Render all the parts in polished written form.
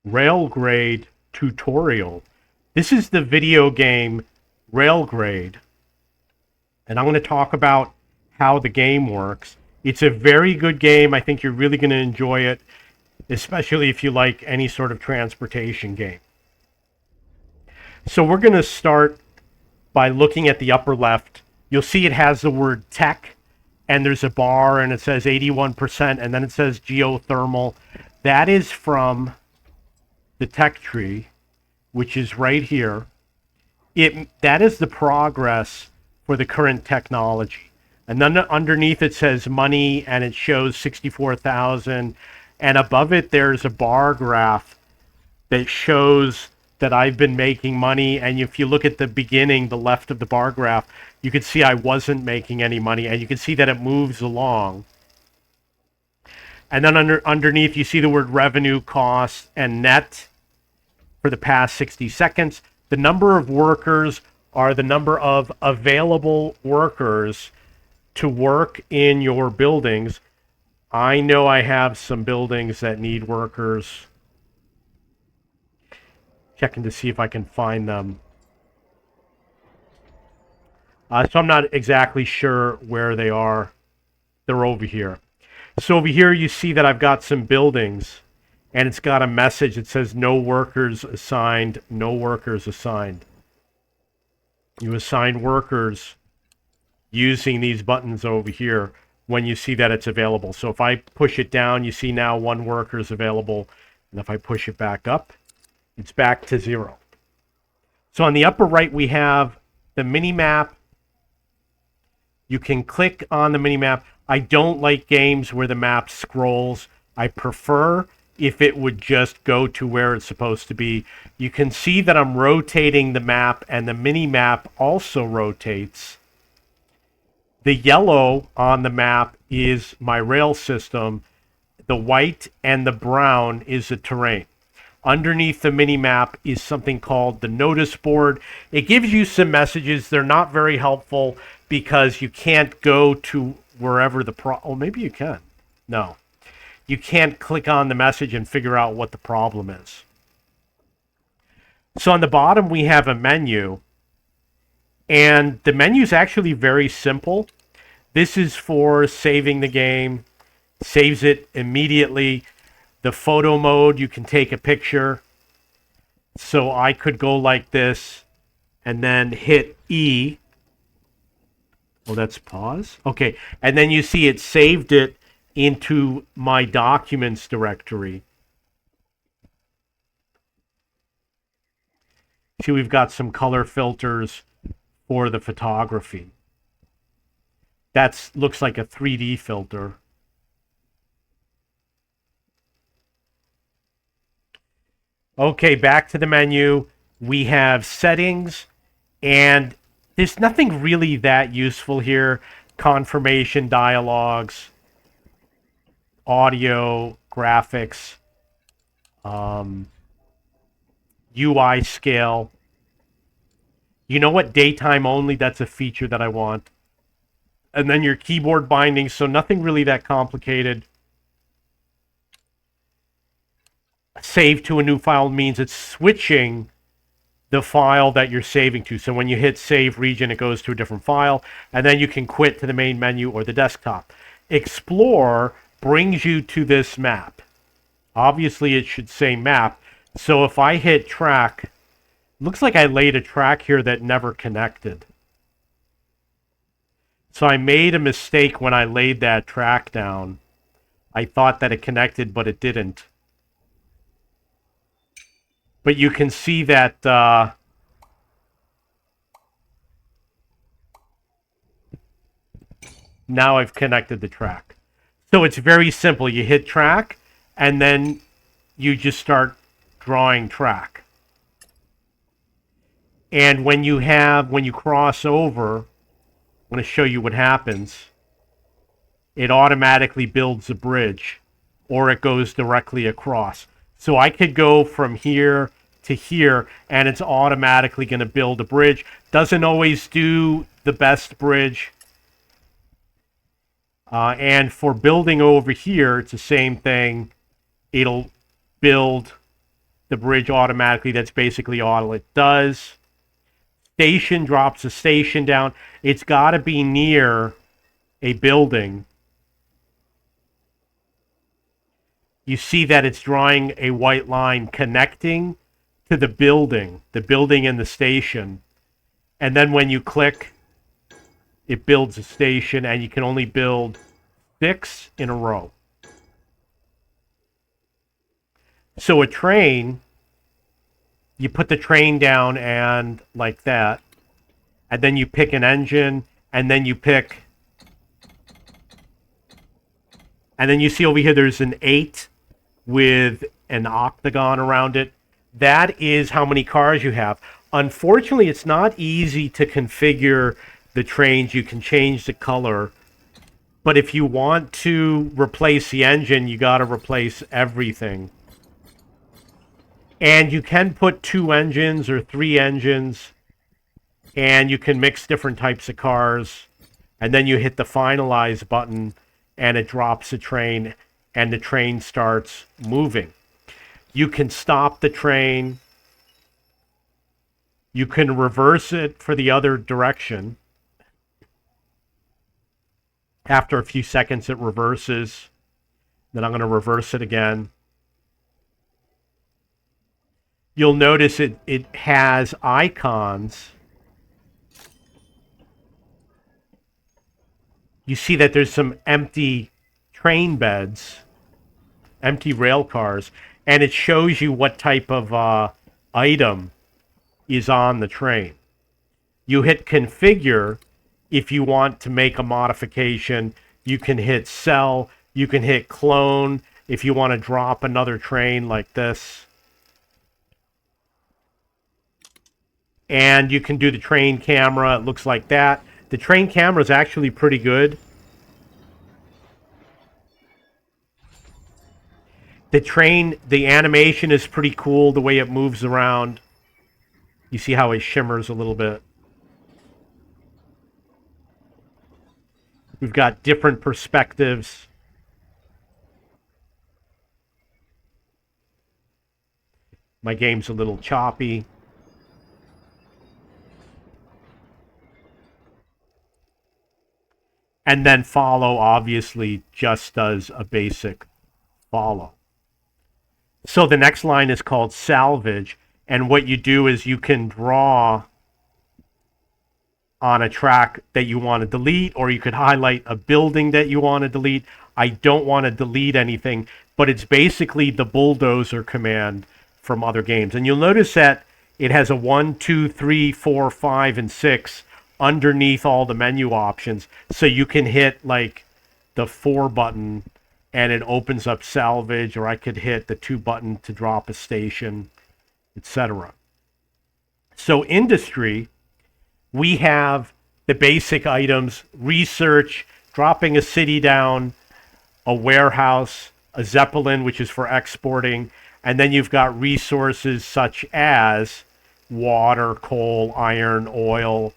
Railgrade tutorial. This is the video game Railgrade, and I'm going to talk about how the game works. It's a very good game. I think you're really going to enjoy it, especially if you like any sort of transportation game. So we're going to start by looking at the upper left. You'll see it has the word tech, and there's a bar, and it says 81%, and then it says geothermal. That is from the tech tree, which is right here. That is the progress for the current technology. And then underneath it says money, and it shows 64,000. And above it, there's a bar graph that shows that I've been making money. And if you look at the beginning, the left of the bar graph, you can see I wasn't making any money. And you can see that it moves along. And then underneath, you see the word revenue, cost, and net for the past 60 seconds. The number of workers are the number of available workers to work in your buildings. I know I have some buildings that need workers. Checking to see if I can find them. So I'm not exactly sure where they are. They're over here. So over here you see that I've got some buildings, and it's got a message that says no workers assigned, no workers assigned. You assign workers using these buttons over here when you see that it's available. So if I push it down, you see now one worker is available. And if I push it back up, it's back to 0. So on the upper right, we have the mini map. You can click on the mini map. I don't like games where the map scrolls. I prefer if it would just go to where it's supposed to be. You can see that I'm rotating the map, and the mini map also rotates. The yellow on the map is my rail system. The white and the brown is the terrain. Underneath the mini map is something called the notice board. It gives you some messages. They're not very helpful because you can't go to wherever oh, maybe you can. No. You can't click on the message and figure out what the problem is. So on the bottom, we have a menu. And the menu is actually very simple. This is for saving the game. Saves it immediately. The photo mode, you can take a picture. So I could go like this and then hit E. Oh, that's pause. Okay. And then you see it saved it into my documents directory. See, we've got some color filters for the photography. That looks like a 3D filter. Okay, back to the menu. We have settings, and there's nothing really that useful here. Confirmation, dialogues, audio, graphics, UI scale. You know what? Daytime only, that's a feature that I want. And then your keyboard binding, so nothing really that complicated. Save to a new file means it's switching the file that you're saving to. So when you hit save region, it goes to a different file, and then you can quit to the main menu or the desktop. Explore brings you to this map. Obviously, it should say map. So if I hit track, looks like I laid a track here that never connected. So I made a mistake when I laid that track down. I thought that it connected, but it didn't. But you can see that now I've connected the track. So it's very simple. You hit track, and then you just start drawing track. And when you cross over, I'm going to show you what happens. It automatically builds a bridge, or it goes directly across. So I could go from here to here, and it's automatically going to build a bridge. Doesn't always do the best bridge. And for building over here, it's the same thing. It'll build the bridge automatically. That's basically all it does. Station drops the station down. It's got to be near a building. You see that it's drawing a white line connecting to the building and the station. And then when you click, it builds a station, and you can only build 6 in a row. So a train, you put the train down and like that, and then you pick an engine, and then you pick, and then you see over here there's an 8 with an octagon around it. That is how many cars you have. Unfortunately, it's not easy to configure the trains. You can change the color, but if you want to replace the engine, you got to replace everything. And you can put 2 engines or 3 engines, and you can mix different types of cars, and then you hit the finalize button, and it drops the train, and the train starts moving. You can stop the train. You can reverse it for the other direction. After a few seconds, it reverses. Then I'm going to reverse it again. You'll notice it has icons. You see that there's some empty train beds, empty rail cars, and it shows you what type of item is on the train. You hit configure if you want to make a modification. You can hit sell. You can hit clone if you want to drop another train like this. And you can do the train camera. It looks like that. The train camera is actually pretty good. The animation is pretty cool, the way it moves around. You see how it shimmers a little bit. We've got different perspectives. My game's a little choppy. And then follow obviously just does a basic follow. So the next line is called salvage. And what you do is you can draw on a track that you want to delete, or you could highlight a building that you want to delete. I don't want to delete anything, but it's basically the bulldozer command from other games. And you'll notice that it has a 1, 2, 3, 4, 5, and 6 underneath all the menu options. So you can hit like the 4 button and it opens up salvage, or I could hit the 2 button to drop a station, etc. So industry, we have the basic items: research, dropping a city down, a warehouse, a zeppelin, which is for exporting, and then you've got resources such as water, coal, iron, oil,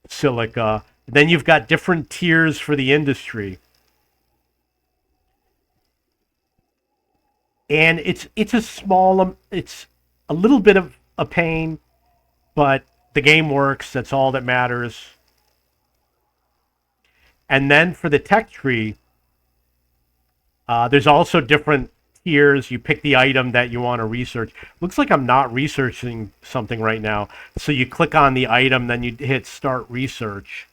silica. Then you've got different tiers for the industry. And it's a little bit of a pain, but the game works. That's all that matters. And then for the tech tree, there's also different tiers. You pick the item that you want to research. Looks like I'm not researching something right now. So you click on the item, then you hit start research.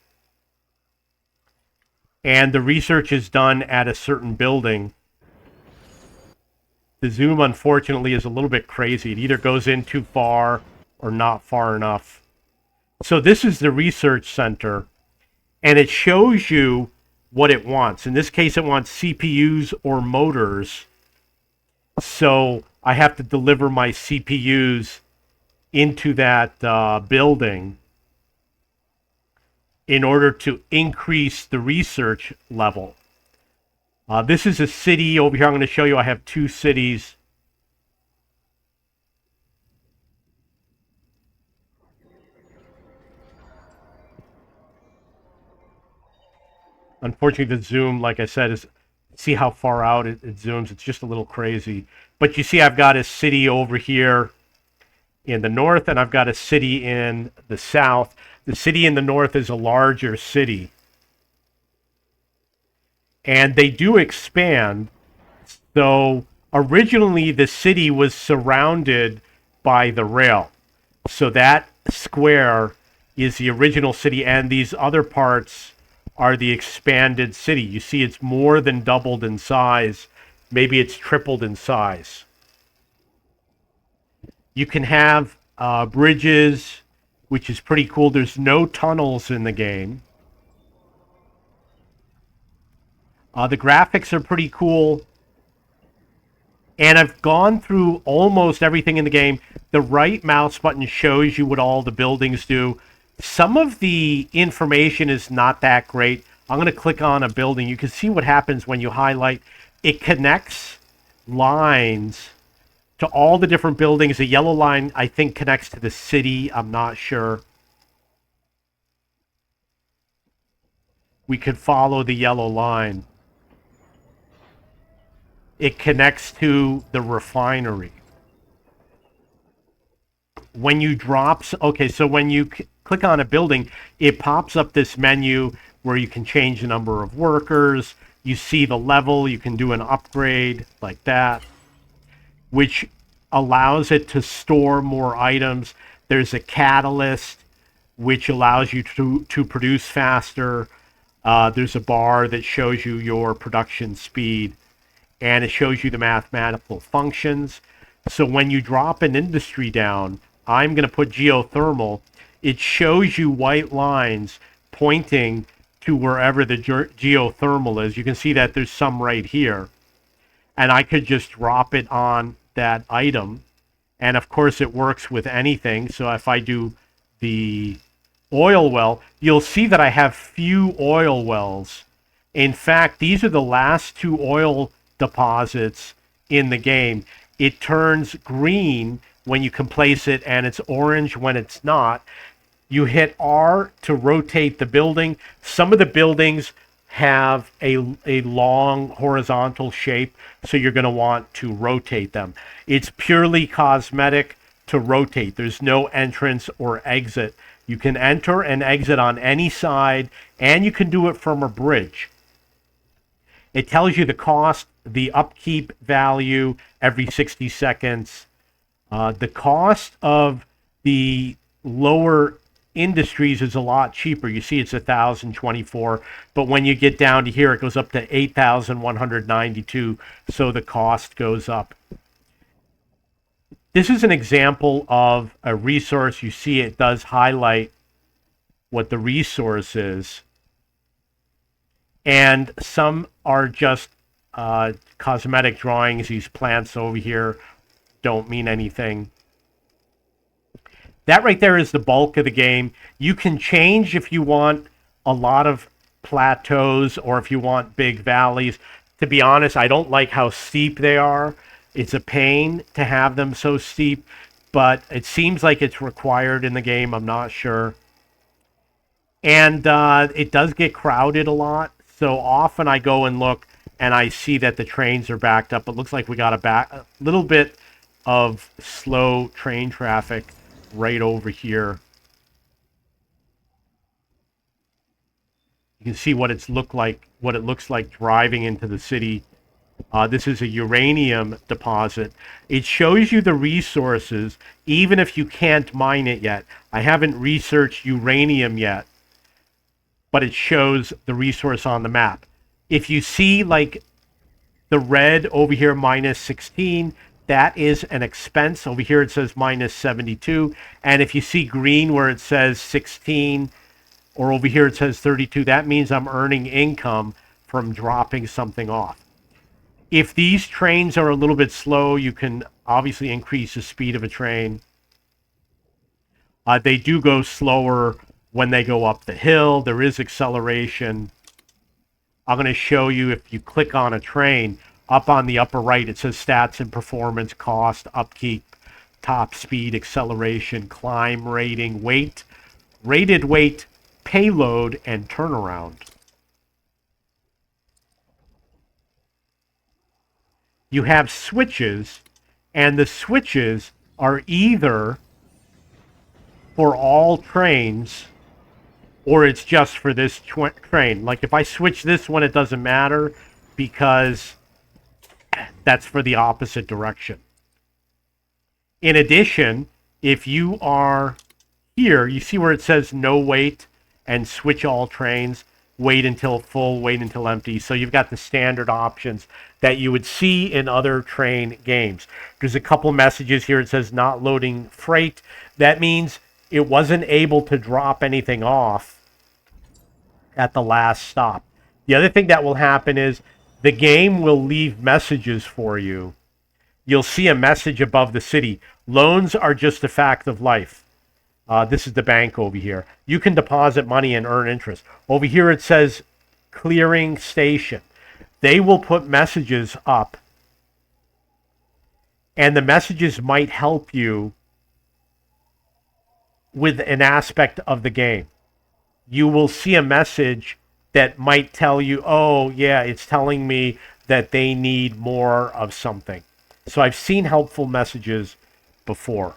And the research is done at a certain building. The zoom, unfortunately, is a little bit crazy. It either goes in too far or not far enough. So this is the research center, and it shows you what it wants. In this case, it wants CPUs or motors. So I have to deliver my CPUs into that building in order to increase the research level. This is a city over here. I'm going to show you. I have 2 cities. Unfortunately, the zoom, like I said, is See how far out it zooms? It's just a little crazy. But you see I've got a city over here in the north, and I've got a city in the south. The city in the north is a larger city. And they do expand. So originally the city was surrounded by the rail. So that square is the original city, and these other parts are the expanded city. You see it's more than doubled in size. Maybe it's tripled in size. You can have bridges, which is pretty cool. There's no tunnels in the game. The graphics are pretty cool. And I've gone through almost everything in the game. The right mouse button shows you what all the buildings do. Some of the information is not that great. I'm going to click on a building. You can see what happens when you highlight. It connects lines to all the different buildings. The yellow line, I think, connects to the city. I'm not sure. We could follow the yellow line. It connects to the refinery. When you drop, okay, so when you click on a building, it pops up this menu where you can change the number of workers. You see the level, you can do an upgrade like that, which allows it to store more items. There's a catalyst, which allows you to produce faster. There's a bar that shows you your production speed, and it shows you the mathematical functions. So when you drop an industry down, I'm going to put geothermal. It shows you white lines pointing to wherever the geothermal is. You can see that there's some right here. And I could just drop it on that item. And of course it works with anything. So if I do the oil well, you'll see that I have few oil wells. In fact, these are the last two oil deposits in the game. It turns green when you can place it, and it's orange when it's not. You hit R to rotate the building. Some of the buildings have a long horizontal shape, so you're going to want to rotate them. It's purely cosmetic to rotate. There's no entrance or exit. You can enter and exit on any side, and you can do it from a bridge. It tells you the cost, the upkeep value every 60 seconds. The cost of the lower industries is a lot cheaper. You see it's 1,024, but when you get down to here, it goes up to 8,192, so the cost goes up. This is an example of a resource. You see it does highlight what the resource is. And some are just cosmetic drawings. These plants over here don't mean anything. That right there is the bulk of the game. You can change if you want a lot of plateaus or if you want big valleys. To be honest, I don't like how steep they are. It's a pain to have them so steep, but it seems like it's required in the game. I'm not sure. And it does get crowded a lot. So often I go and look and I see that the trains are backed up. It looks like we got a little bit of slow train traffic right over here. You can see what it looks like driving into the city. This is a uranium deposit. It shows you the resources, even if you can't mine it yet. I haven't researched uranium yet, but it shows the resource on the map. If you see like the red over here, minus 16, that is an expense. Over here it says minus 72. And if you see green where it says 16, or over here it says 32, that means I'm earning income from dropping something off. If these trains are a little bit slow, you can obviously increase the speed of a train. They do go slower when they go up the hill. There is acceleration. I'm going to show you, if you click on a train, up on the upper right, it says stats and performance, cost, upkeep, top speed, acceleration, climb rating, weight, rated weight, payload, and turnaround. you have switches, and the switches are either for all trains or it's just for this train. Like if I switch this one, it doesn't matter because that's for the opposite direction. In addition, if you are here, you see where it says no wait and switch all trains, wait until full, wait until empty. So you've got the standard options that you would see in other train games. There's a couple messages here. It says not loading freight. That means it wasn't able to drop anything off at the last stop. The other thing that will happen is the game will leave messages for you. You'll see a message above the city. Loans are just a fact of life. This is the bank over here. You can deposit money and earn interest. Over here it says clearing station. They will put messages up, and the messages might help you with an aspect of the game. You will see a message that might tell you, oh, yeah, it's telling me that they need more of something. So I've seen helpful messages before.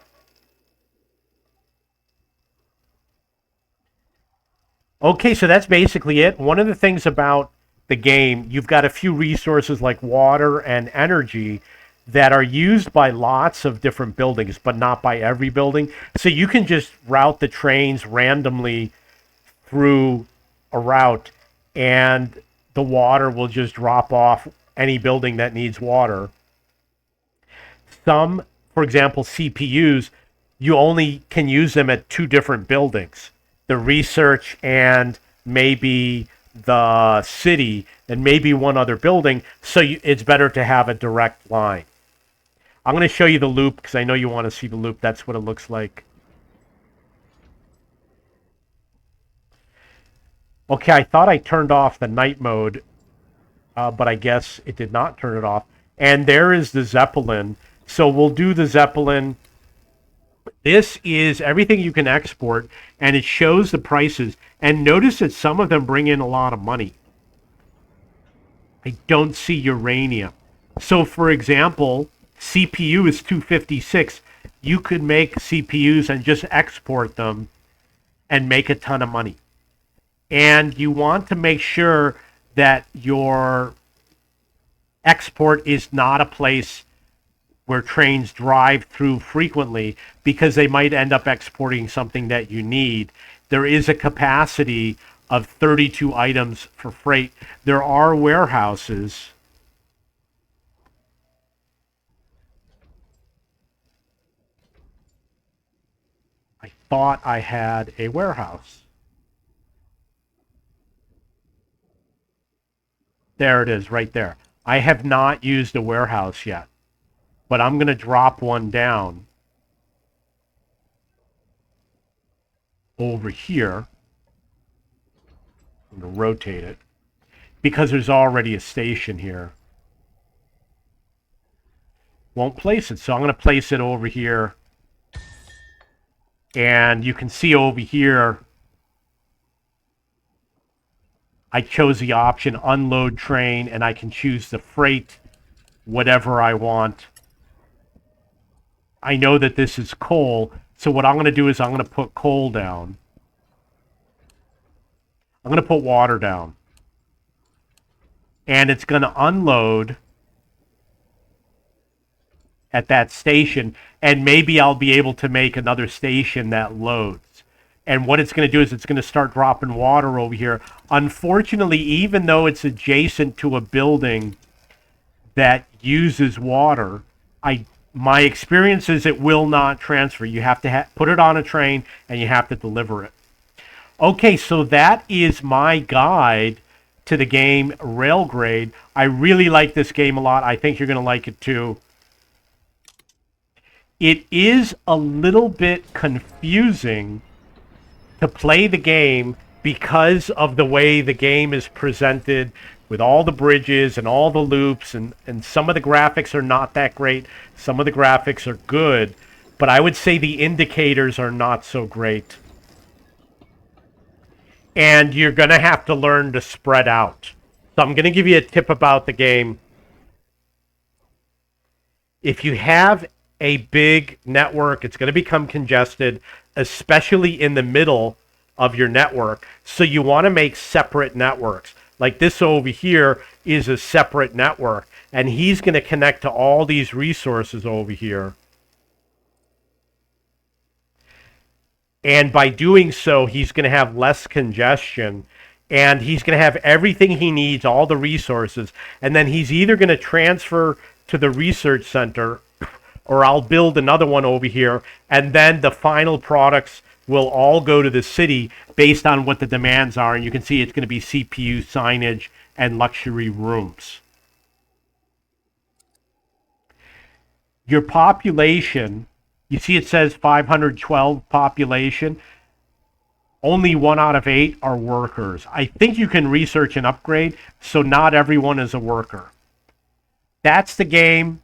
Okay, so that's basically it. One of the things about the game, you've got a few resources like water and energy that are used by lots of different buildings, but not by every building. So you can just route the trains randomly through a route, and the water will just drop off any building that needs water. Some, for example, CPUs, you only can use them at two different buildings, the research and maybe the city and maybe one other building, so it's better to have a direct line. I'm going to show you the loop because I know you want to see the loop. That's what it looks like. Okay, I thought I turned off the night mode, but I guess it did not turn it off. And there is the Zeppelin. So we'll do the Zeppelin. This is everything you can export, and it shows the prices. And notice that some of them bring in a lot of money. I don't see uranium. So, for example, CPU is 256. You could make CPUs and just export them and make a ton of money. And you want to make sure that your export is not a place where trains drive through frequently, because they might end up exporting something that you need. There is a capacity of 32 items for freight. There are warehouses. I thought I had a warehouse. There it is, right there. I have not used a warehouse yet, but I'm going to drop one down over here. I'm going to rotate it because there's already a station here. Won't place it, so I'm going to place it over here. And you can see over here, I chose the option unload train, and I can choose the freight, whatever I want. I know that this is coal, so what I'm going to do is I'm going to put coal down. I'm going to put water down. And it's going to unload at that station, and maybe I'll be able to make another station that loads. And what it's going to do is it's going to start dropping water over here. Unfortunately, even though it's adjacent to a building that uses water, my experience is it will not transfer. You have to put it on a train, and you have to deliver it. Okay, so that is my guide to the game Railgrade. I really like this game a lot. I think you're going to like it too. It is a little bit confusing to play the game because of the way the game is presented, with all the bridges and all the loops, and some of the graphics are not that great. Some of the graphics are good, but I would say the indicators are not so great. And you're going to have to learn to spread out. So I'm going to give you a tip about the game. If you have a big network, it's going to become congested, especially in the middle of your network. So you want to make separate networks. Like this over here is a separate network, and he's going to connect to all these resources over here. And by doing so, he's going to have less congestion, and he's going to have everything he needs, all the resources. And then he's either going to transfer to the research center, or I'll build another one over here. And then the final products will all go to the city based on what the demands are. And you can see it's going to be CPU, signage, and luxury rooms. Your population, you see it says 512 population. Only 1 out of 8 are workers. I think you can research and upgrade, so not everyone is a worker. That's the game.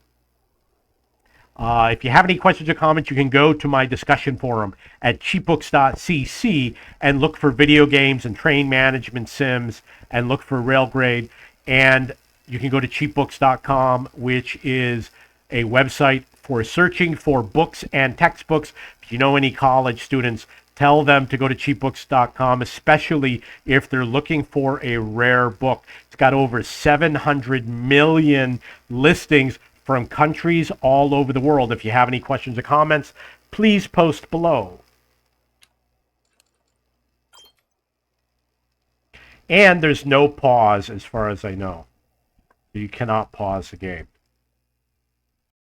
If you have any questions or comments, you can go to my discussion forum at cheapbooks.cc and look for video games and train management sims and look for Railgrade. And you can go to cheapbooks.com, which is a website for searching for books and textbooks. If you know any college students, tell them to go to cheapbooks.com, especially if they're looking for a rare book. It's got over 700 million listings from countries all over the world. If you have any questions or comments, please post below. And there's no pause as far as I know. You cannot pause the game.